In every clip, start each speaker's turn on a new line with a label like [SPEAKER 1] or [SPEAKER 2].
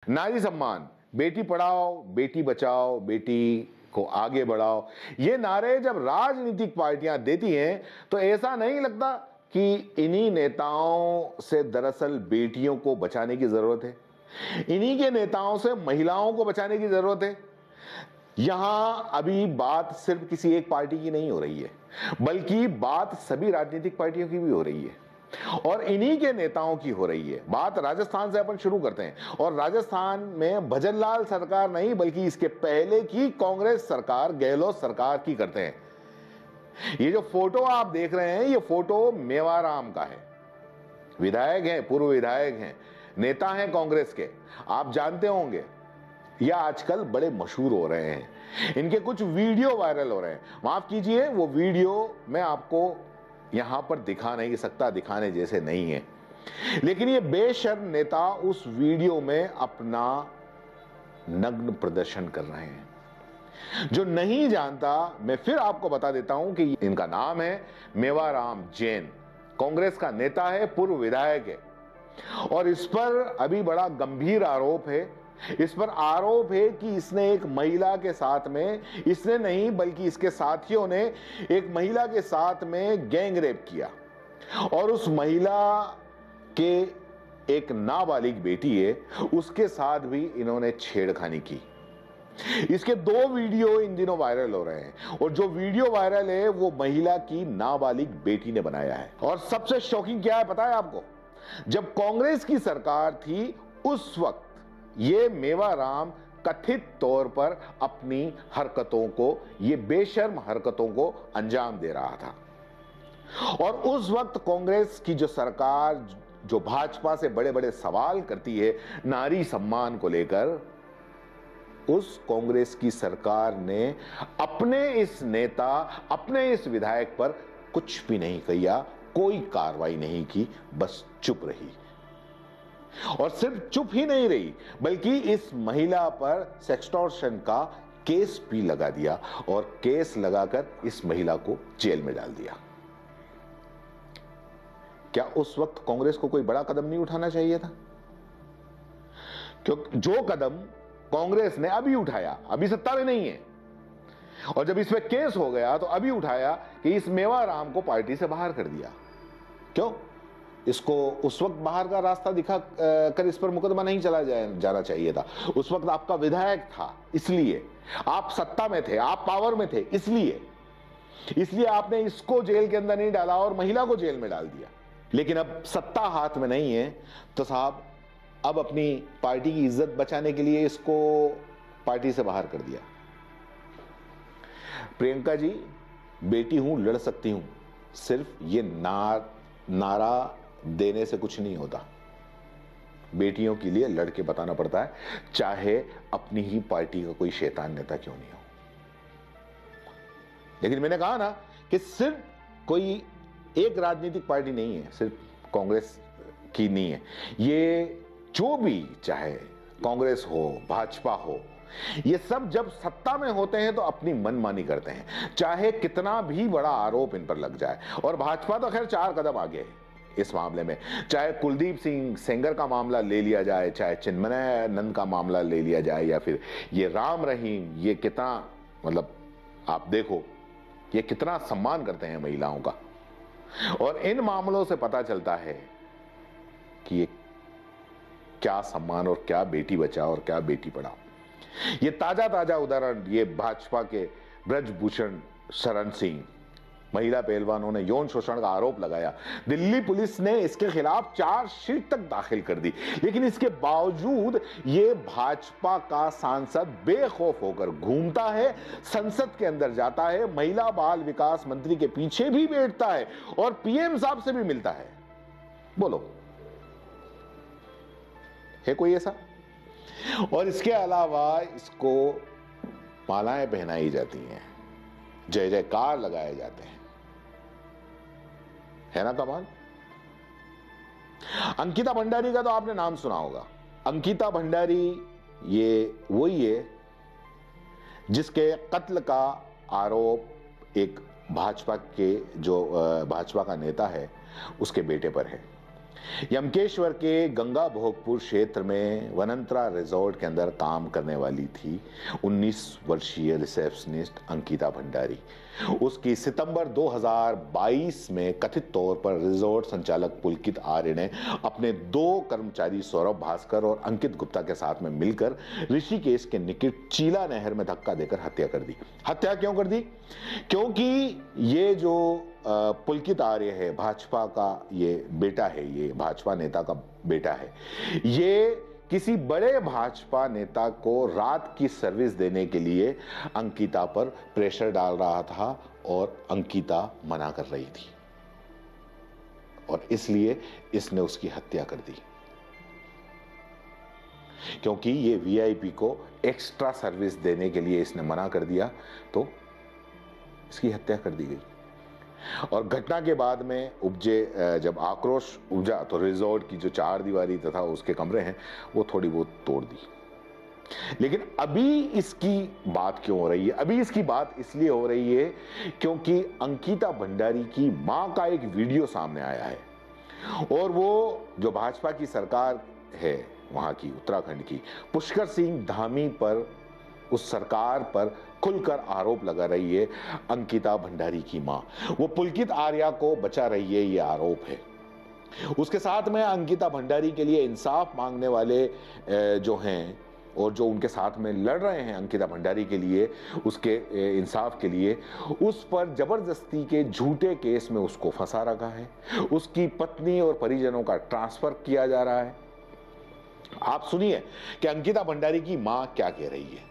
[SPEAKER 1] नारी सम्मान, बेटी पढ़ाओ, बेटी बचाओ, बेटी को आगे बढ़ाओ, ये नारे जब राजनीतिक पार्टियां देती हैं तो ऐसा नहीं लगता कि इन्हीं नेताओं से दरअसल बेटियों को बचाने की जरूरत है, इन्हीं के नेताओं से महिलाओं को बचाने की जरूरत है। यहां अभी बात सिर्फ किसी एक पार्टी की नहीं हो रही है, बल्कि बात सभी राजनीतिक पार्टियों की भी हो रही है और इन्हीं के नेताओं की हो रही है। बात राजस्थान से अपन शुरू करते हैं और राजस्थान में भजनलाल सरकार नहीं बल्कि इसके पहले की कांग्रेस सरकार, गहलोत सरकार की करते हैं। ये जो फोटो आप देख रहे हैं, ये फोटो मेवाराम का है। विधायक हैं, पूर्व विधायक हैं, नेता हैं कांग्रेस के, आप जानते होंगे। यह आजकल बड़े मशहूर हो रहे हैं, इनके कुछ वीडियो वायरल हो रहे हैं। माफ कीजिए, वो वीडियो मैं आपको यहां पर दिखा नहीं सकता, दिखाने जैसे नहीं है, लेकिन ये बेशर्म नेता उस वीडियो में अपना नग्न प्रदर्शन कर रहे हैं। जो नहीं जानता, मैं फिर आपको बता देता हूं कि इनका नाम है मेवाराम जैन, कांग्रेस का नेता है, पूर्व विधायक है और इस पर अभी बड़ा गंभीर आरोप है। इस पर आरोप है कि इसने एक महिला के साथ में, इसने नहीं बल्कि इसके साथियों ने एक महिला के साथ में गैंग रेप किया और उस महिला के एक नाबालिग बेटी है, उसके साथ भी इन्होंने छेड़खानी की। इसके 2 वीडियो इन दिनों वायरल हो रहे हैं और जो वीडियो वायरल है वो महिला की नाबालिग बेटी ने बनाया है। और सबसे शॉकिंग क्या है पता है आपको? जब कांग्रेस की सरकार थी उस वक्त ये मेवाराम कथित तौर पर अपनी हरकतों को, ये बेशर्म हरकतों को अंजाम दे रहा था और उस वक्त कांग्रेस की जो सरकार, जो भाजपा से बड़े बड़े सवाल करती है नारी सम्मान को लेकर, उस कांग्रेस की सरकार ने अपने इस नेता, अपने इस विधायक पर कुछ भी नहीं किया, कोई कार्रवाई नहीं की, बस चुप रही। और सिर्फ चुप ही नहीं रही बल्कि इस महिला पर सेक्सटॉर्शन का केस भी लगा दिया और केस लगाकर इस महिला को जेल में डाल दिया। क्या उस वक्त कांग्रेस को कोई बड़ा कदम नहीं उठाना चाहिए था? क्योंकि जो कदम कांग्रेस ने अभी उठाया, अभी सत्ता में नहीं है, और जब इस पे केस हो गया तो अभी उठाया कि इस मेवाराम को पार्टी से बाहर कर दिया। क्यों? इसको उस वक्त बाहर का रास्ता दिखा कर इस पर मुकदमा नहीं चला जाना चाहिए था। उस वक्त आपका विधायक था, इसलिए आप सत्ता में थे, आप पावर में थे, इसलिए आपने इसको जेल के अंदर नहीं डाला और महिला को जेल में डाल दिया। लेकिन अब सत्ता हाथ में नहीं है तो साहब अब अपनी पार्टी की इज्जत बचाने के लिए इसको पार्टी से बाहर कर दिया। प्रियंका जी, बेटी हूं, लड़ सकती हूं, सिर्फ ये नारा देने से कुछ नहीं होता। बेटियों के लिए लड़के बताना पड़ता है, चाहे अपनी ही पार्टी का कोई शैतान नेता क्यों नहीं हो। लेकिन मैंने कहा ना कि सिर्फ कोई एक राजनीतिक पार्टी नहीं है, सिर्फ कांग्रेस की नहीं है, ये जो भी, चाहे कांग्रेस हो, भाजपा हो, ये सब जब सत्ता में होते हैं तो अपनी मनमानी करते हैं, चाहे कितना भी बड़ा आरोप इन पर लग जाए। और भाजपा तो खैर 4 कदम आगे है इस मामले में। चाहे कुलदीप सिंह सेंगर का मामला ले लिया जाए, चाहे चिन्मयानंद का मामला ले लिया जाए, या फिर ये राम रहीम, ये कितना, मतलब आप देखो ये कितना सम्मान करते हैं महिलाओं का। और इन मामलों से पता चलता है कि ये क्या सम्मान और क्या बेटी बचाओ और क्या बेटी पढ़ाओ। ये ताजा उदाहरण, ये भाजपा के ब्रजभूषण शरण सिंह, महिला पहलवानों ने यौन शोषण का आरोप लगाया। दिल्ली पुलिस ने इसके खिलाफ चार्जशीट तक दाखिल कर दी, लेकिन इसके बावजूद ये भाजपा का सांसद बेखौफ होकर घूमता है, संसद के अंदर जाता है, महिला बाल विकास मंत्री के पीछे भी बैठता है और पीएम साहब से भी मिलता है। बोलो, है कोई ऐसा? और इसके अलावा इसको मालाएं पहनाई जाती हैं, जय जयकार लगाए जाते हैं, है ना कमाल? अंकिता भंडारी का तो आपने नाम सुना होगा। अंकिता भंडारी ये वही है जिसके कत्ल का आरोप एक भाजपा के, जो भाजपा का नेता है, उसके बेटे पर है। यमकेश्वर के गंगा भोगपुर क्षेत्र में वनंतरा रिजॉर्ट के अंदर काम करने वाली थी 19 वर्षीय रिसेप्शनिस्ट अंकिता भंडारी। उसकी सितंबर 2022 में कथित तौर पर रिजॉर्ट संचालक पुलकित आर्य ने अपने 2 कर्मचारी सौरभ भास्कर और अंकित गुप्ता के साथ में मिलकर ऋषिकेश के निकट चीला नहर में धक्का देकर हत्या कर दी। हत्या क्यों कर दी? क्योंकि ये जो पुलकित आर्य है, भाजपा का ये बेटा है, ये भाजपा नेता का बेटा है, ये किसी बड़े भाजपा नेता को रात की सर्विस देने के लिए अंकिता पर प्रेशर डाल रहा था और अंकिता मना कर रही थी और इसलिए इसने उसकी हत्या कर दी, क्योंकि ये वीआईपी को एक्स्ट्रा सर्विस देने के लिए इसने मना कर दिया तो इसकी हत्या कर दी गई। और घटना के बाद में जब आक्रोश उपजा तो रिजॉर्ट की जो 4 दीवारी तथा उसके कमरे हैं वो थोड़ी बहुत तोड़ दी। लेकिन अभी इसकी बात क्यों हो रही है? अभी इसकी बात इसलिए हो रही है क्योंकि अंकिता भंडारी की मां का एक वीडियो सामने आया है और वो जो भाजपा की सरकार है वहां की, उत्तराखंड की, पुष्कर सिंह धामी पर, उस सरकार पर खुलकर आरोप लगा रही है अंकिता भंडारी की मां। वो पुलकित आर्या को बचा रही है, ये आरोप है। उसके साथ में अंकिता भंडारी के लिए इंसाफ मांगने वाले जो हैं और जो उनके साथ में लड़ रहे हैं अंकिता भंडारी के लिए, उसके इंसाफ के लिए, उस पर जबरदस्ती के झूठे केस में उसको फंसा रखा है। उसकी पत्नी और परिजनों का ट्रांसफर किया जा रहा है। आप सुनिए कि अंकिता भंडारी की मां क्या कह रही है।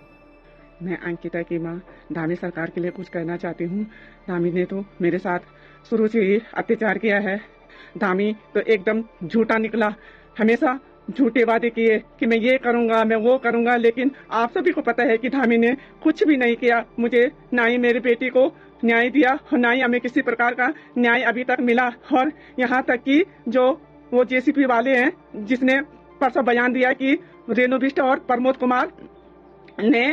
[SPEAKER 2] मैं अंकिता की मां धामी सरकार के लिए कुछ कहना चाहती हूँ। धामी ने तो मेरे साथ शुरू से ही अत्याचार किया है। धामी तो एकदम झूठा निकला, हमेशा झूठे वादे किए कि मैं ये करूंगा, मैं वो करूंगा, लेकिन आप सभी को पता है कि धामी ने कुछ भी नहीं किया। मुझे ना ही मेरी बेटी को न्याय दिया और ना ही हमें किसी प्रकार का न्याय अभी तक मिला। और यहाँ तक कि जो वो जेसीपी वाले हैं जिसने परसों बयान दिया कि रेणु बिष्ट और प्रमोद कुमार ने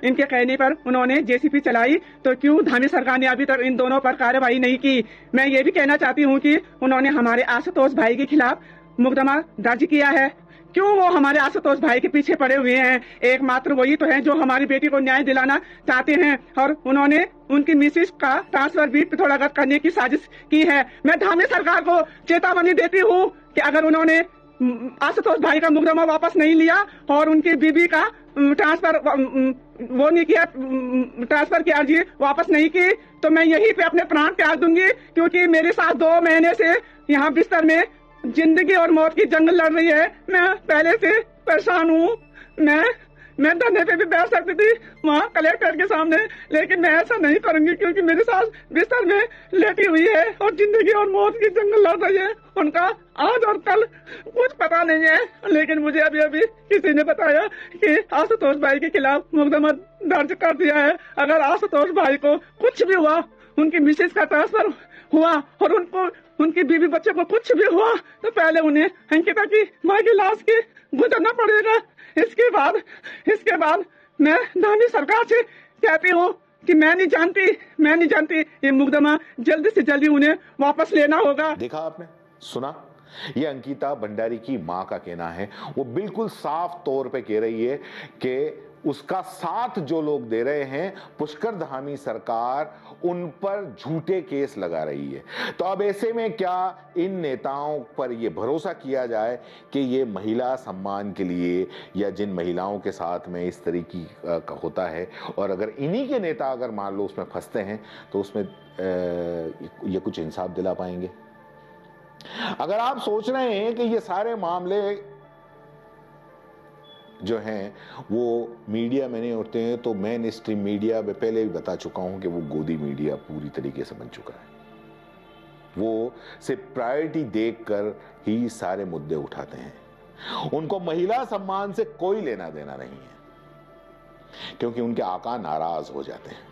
[SPEAKER 2] इनके कहने पर उन्होंने जेसीपी चलाई, तो क्यों धामी सरकार ने अभी तक इन दोनों पर कार्रवाई नहीं की? मैं ये भी कहना चाहती हूँ कि उन्होंने हमारे आशुतोष भाई के खिलाफ मुकदमा दर्ज किया है। क्यों वो हमारे आशुतोष भाई के पीछे पड़े हुए हैं? एकमात्र वही तो है जो हमारी बेटी को न्याय दिलाना चाहते हैं और उन्होंने उनकी मिसिस का ट्रांसफर भी पिथौरागढ़ करने की साजिश की है। मैं धामी सरकार को चेतावनी देती हूँ कि अगर उन्होंने आशुतोष भाई का मुकदमा वापस नहीं लिया और उनकी बीबी का ट्रांसफर वो नहीं किया, ट्रांसफर की अर्जी वापस नहीं की, तो मैं यहीं पे अपने प्राण त्याग दूंगी, क्योंकि मेरे साथ 2 महीने से यहाँ बिस्तर में जिंदगी और मौत की जंग लड़ रही है। मैं पहले से परेशान हूँ। मैं धरने पे भी बैठ सकती थी वहाँ कलेक्टर के सामने, लेकिन मैं ऐसा नहीं करूंगी क्योंकि मेरे सास बिस्तर में लेटी हुई है और जिंदगी और मौत की जंग लड़ रही है। उनका आज और कल कुछ पता नहीं है, लेकिन मुझे अभी अभी किसी ने बताया कि आशुतोष भाई के खिलाफ मुकदमा दर्ज कर दिया है। अगर आशुतोष भाई को कुछ भी हुआ, उनकी मिसेज का ट्रांसफर हुआ और उनकी बीवी बच्चे को कुछ भी हुआ, तो पहले उन्हें अंकिता की माँ की लाश के गुजरना पड़ेगा। इसके बाद मैं धामी सरकार से कहती हूँ कि मैं नहीं जानती, ये मुकदमा जल्दी से जल्दी उन्हें वापस लेना होगा।
[SPEAKER 1] देखा आपने, सुना? ये अंकिता भंडारी की मां का कहना है। वो बिल्कुल साफ तौर पे कह रही है कि उसका साथ जो लोग दे रहे हैं, पुष्कर धामी सरकार उन पर झूठे केस लगा रही है। तो अब ऐसे में क्या इन नेताओं पर यह भरोसा किया जाए कि ये महिला सम्मान के लिए या जिन महिलाओं के साथ में इस तरीके का होता है, और अगर इन्हीं के नेता अगर मान लो उसमें फंसते हैं तो उसमें ये कुछ इंसाफ दिला पाएंगे? अगर आप सोच रहे हैं कि ये सारे मामले जो हैं वो मीडिया में नहीं होते हैं, तो मेन स्ट्रीम मीडिया में पहले भी बता चुका हूं कि वो गोदी मीडिया पूरी तरीके से बन चुका है। वो सिर्फ प्रायोरिटी देखकर ही सारे मुद्दे उठाते हैं। उनको महिला सम्मान से कोई लेना देना नहीं है, क्योंकि उनके आका नाराज हो जाते हैं।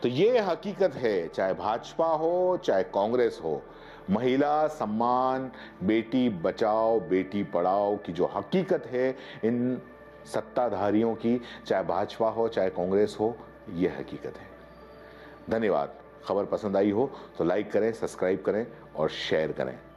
[SPEAKER 1] तो ये हकीकत है, चाहे भाजपा हो चाहे कांग्रेस हो, महिला सम्मान, बेटी बचाओ बेटी पढ़ाओ की जो हकीकत है इन सत्ताधारियों की, चाहे भाजपा हो चाहे कांग्रेस हो, यह हकीकत है। धन्यवाद। खबर पसंद आई हो तो लाइक करें, सब्सक्राइब करें और शेयर करें।